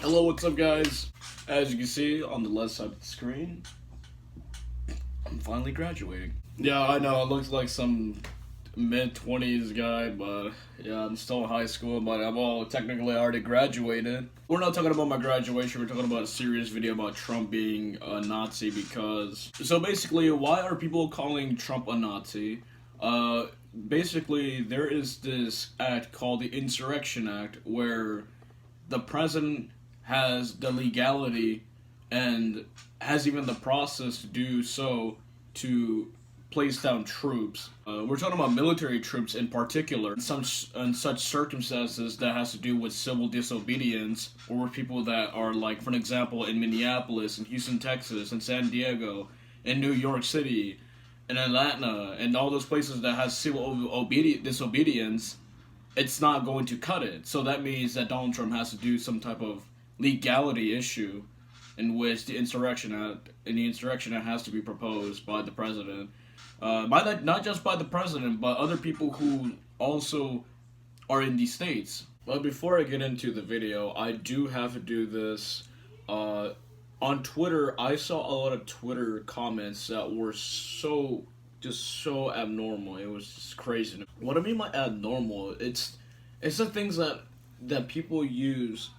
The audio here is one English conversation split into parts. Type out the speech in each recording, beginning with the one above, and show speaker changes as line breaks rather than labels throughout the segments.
Hello, what's up, guys? As you can see on the left side of the screen, I'm finally graduating. Yeah, I know, it looks like some mid-20s guy, but yeah, I'm still in high school, but I'm all technically already graduated. We're not talking about my graduation, we're talking about a serious video about Trump being a Nazi because... So basically, why are people calling Trump a Nazi? Basically, there is this act called the Insurrection Act where the president has the legality and has even the process to do so to place down troops. We're talking about military troops in particular. In such circumstances that has to do with civil disobedience, or with people that are, like, for an example, in Minneapolis, in Houston, Texas, in San Diego, in New York City, in Atlanta, and all those places that has civil disobedience. It's not going to cut it. So that means that Donald Trump has to do some type of legality issue in which the Insurrection Act has to be proposed by the president. Not just by the president, but other people who also are in these states. But before I get into the video, I do have to do this. On Twitter, I saw a lot of Twitter comments that were so abnormal. It was just crazy. What I mean by abnormal, it's the things that people use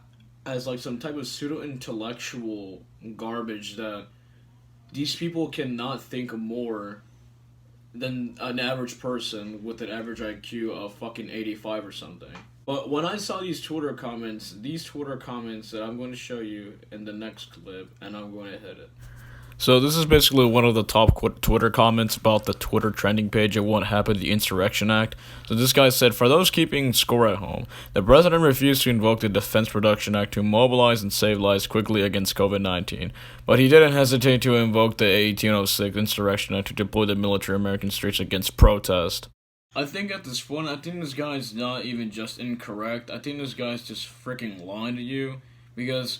as like some type of pseudo-intellectual garbage that these people cannot think more than an average person with an average IQ of fucking 85 or something. But when I saw these Twitter comments that I'm going to show you in the next clip, and I'm going to hit it. So this is basically one of the top Twitter comments about the Twitter trending page and what happened, the Insurrection Act. So this guy said, for those keeping score at home, the president refused to invoke the Defense Production Act to mobilize and save lives quickly against COVID-19. But he didn't hesitate to invoke the 1806 Insurrection Act to deploy the military American streets against protest. I think at this point, I think this guy's not even just incorrect. I think this guy's just freaking lying to you, because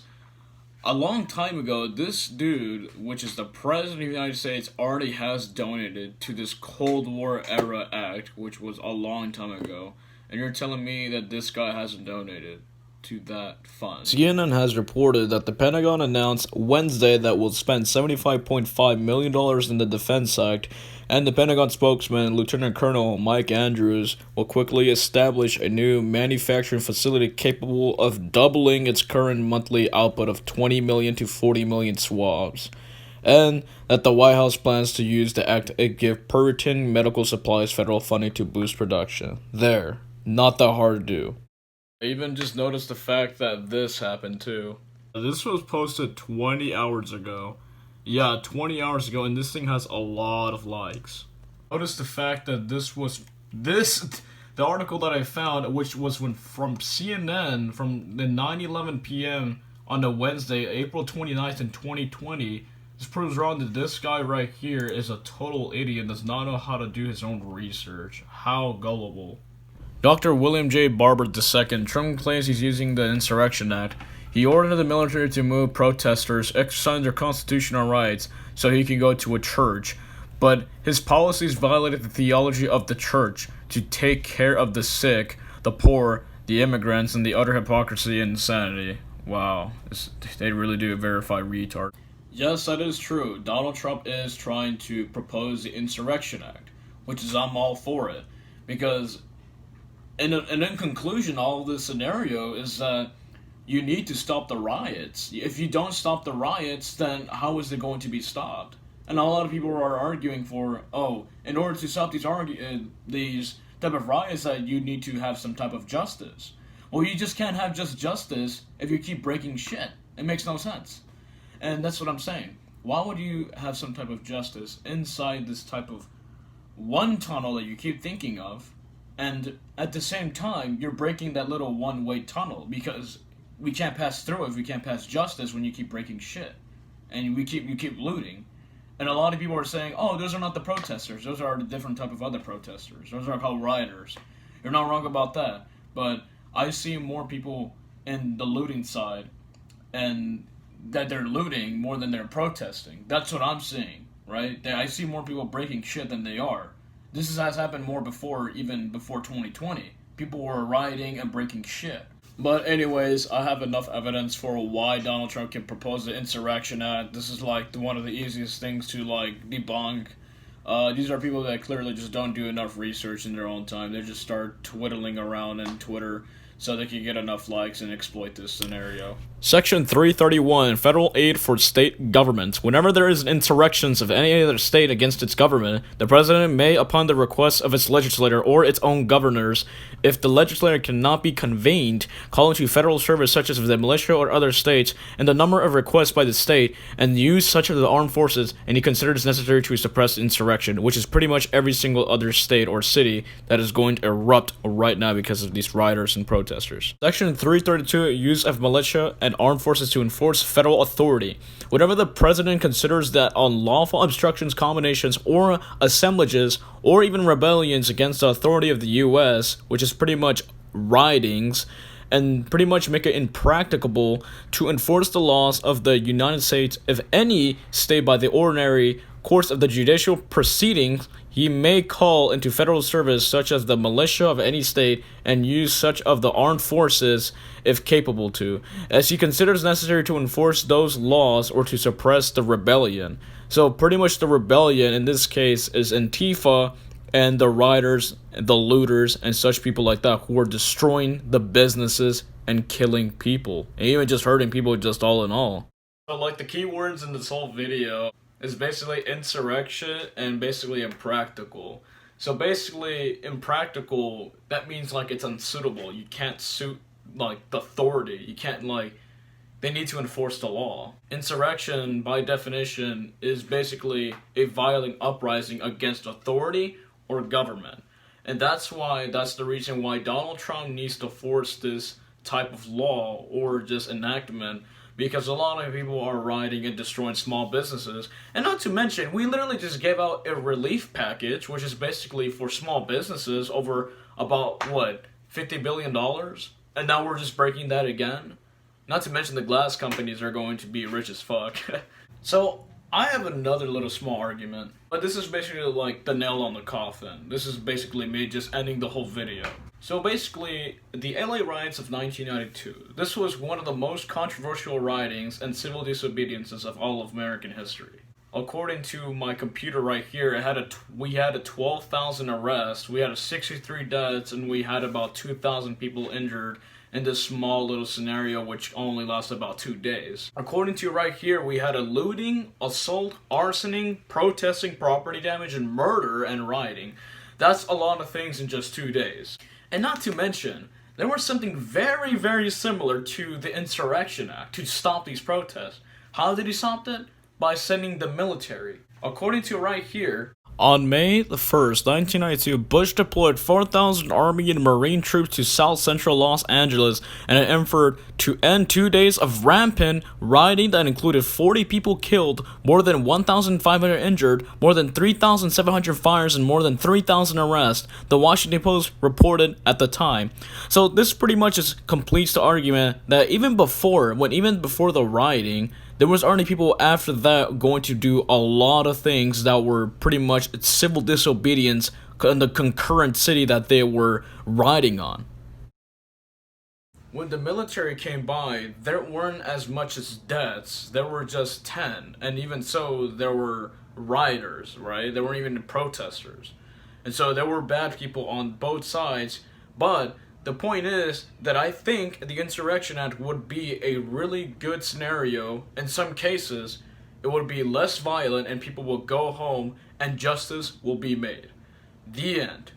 a long time ago, this dude, which is the President of the United States, already has donated to this Cold War era act, which was a long time ago. And you're telling me that this guy hasn't donated to that fund? CNN has reported that the Pentagon announced Wednesday that will spend $75.5 million in the Defense Act, and the Pentagon spokesman, Lieutenant Colonel Mike Andrews, will quickly establish a new manufacturing facility capable of doubling its current monthly output of 20 million to 40 million swabs, and that the White House plans to use the act to give Puritan Medical Supplies federal funding to boost production. There, not that hard to do. I even just noticed the fact that this happened too. This was posted 20 hours ago. Yeah, 20 hours ago, and this thing has a lot of likes. Notice the fact that the article that I found, which was from CNN, from the 9:11 p.m. on the Wednesday, April 29th in 2020, this proves wrong that this guy right here is a total idiot and does not know how to do his own research. How gullible. Dr. William J. Barber II, Trump claims he's using the Insurrection Act. He ordered the military to move protesters exercising their constitutional rights so he could go to a church, but his policies violated the theology of the church to take care of the sick, the poor, the immigrants, and the utter hypocrisy and insanity. Wow, they really do verify retard. Yes, that is true. Donald Trump is trying to propose the Insurrection Act, which is I'm all for it, because and in conclusion, all of this scenario is that you need to stop the riots. If you don't stop the riots, then how is it going to be stopped? And a lot of people are arguing for, in order to stop these type of riots, that you need to have some type of justice. Well, you just can't have just justice if you keep breaking shit. It makes no sense. And that's what I'm saying. Why would you have some type of justice inside this type of one tunnel that you keep thinking of, and at the same time, you're breaking that little one-way tunnel, because we can't pass through it if we can't pass justice when you keep breaking shit. And you keep looting. And a lot of people are saying, those are not the protesters. Those are a different type of other protesters. Those are called rioters. You're not wrong about that. But I see more people in the looting side, and that they're looting more than they're protesting. That's what I'm seeing, right? I see more people breaking shit than they are. This has happened more even before 2020. People were rioting and breaking shit. But anyways, I have enough evidence for why Donald Trump can propose the Insurrection Act. This is like one of the easiest things to like debunk. These are people that clearly just don't do enough research in their own time. They just start twiddling around in Twitter so they can get enough likes and exploit this scenario. Section 331, Federal Aid for State Governments. Whenever there is an insurrection of any other state against its government, the president may, upon the request of its legislator or its own governors, if the legislator cannot be convened, call into federal service such as the militia or other states, and the number of requests by the state, and use such of the armed forces, and he considers necessary to suppress insurrection, which is pretty much every single other state or city that is going to erupt right now because of these rioters and protesters. Section 332, use of militia and armed forces to enforce federal authority. Whenever the president considers that unlawful obstructions, combinations, or assemblages, or even rebellions against the authority of the U.S., which is pretty much ridings, and pretty much make it impracticable to enforce the laws of the United States if any state by the ordinary course of the judicial proceedings, he may call into federal service such as the militia of any state and use such of the armed forces if capable to, as he considers necessary to enforce those laws or to suppress the rebellion. So pretty much the rebellion in this case is Antifa and the rioters, the looters, and such people like that who are destroying the businesses and killing people, and even just hurting people just all in all. But like the key words in this whole video is basically insurrection and basically impractical. So basically impractical, that means like it's unsuitable. You can't suit like the authority. You can't like, they need to enforce the law. Insurrection by definition is basically a violent uprising against authority or government. And that's the reason why Donald Trump needs to force this type of law or just enactment, because a lot of people are rioting and destroying small businesses. And not to mention, we literally just gave out a relief package, which is basically for small businesses over about, what, $50 billion? And now we're just breaking that again? Not to mention the glass companies are going to be rich as fuck. So, I have another little small argument, but this is basically like the nail on the coffin. This is basically me just ending the whole video. So basically, the LA riots of 1992. This was one of the most controversial riotings and civil disobediences of all of American history. According to my computer right here, we had a 12,000 arrests, we had a 63 deaths, and we had about 2,000 people injured in this small little scenario which only lasted about 2 days. According to right here, we had a looting, assault, arsoning, protesting, property damage, and murder and rioting. That's a lot of things in just 2 days. And not to mention, there was something very, very similar to the Insurrection Act to stop these protests. How did he stop it? By sending the military. According to right here, on May the 1st, 1992, Bush deployed 4,000 Army and Marine troops to South Central Los Angeles in an effort to end 2 days of rampant rioting that included 40 people killed, more than 1,500 injured, more than 3,700 fires, and more than 3,000 arrests, the Washington Post reported at the time. So this pretty much completes the argument that even before the rioting, there was already people after that going to do a lot of things that were pretty much civil disobedience in the concurrent city that they were riding on. When the military came by, there weren't as much as deaths. There were just 10. And even so, there were rioters, right? There weren't even protesters. And so there were bad people on both sides, but the point is that I think the Insurrection Act would be a really good scenario. In some cases, it would be less violent and people will go home and justice will be made. The end.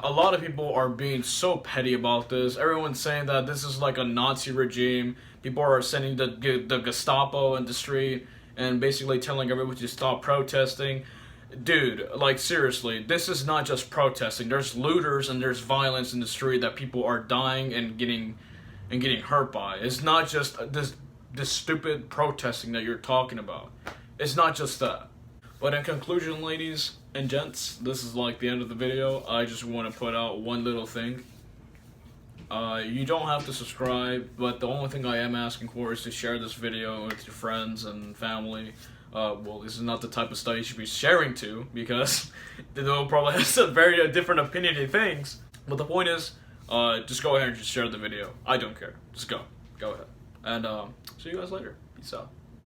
A lot of people are being so petty about this. Everyone's saying that this is like a Nazi regime. People are sending the Gestapo in the street and basically telling everyone to stop protesting. Dude, like seriously, this is not just protesting. There's looters and there's violence in the street that people are dying and getting hurt by. It's not just this stupid protesting that you're talking about. It's not just that. But in conclusion, ladies and gents, this is like the end of the video. I just want to put out one little thing. You don't have to subscribe, but the only thing I am asking for is to share this video with your friends and family. Well, this is not the type of stuff you should be sharing to, because they'll probably have some very different opinionated things. But the point is,
just go ahead and just share the video. I don't care. Just go ahead. And see you guys later. Peace out.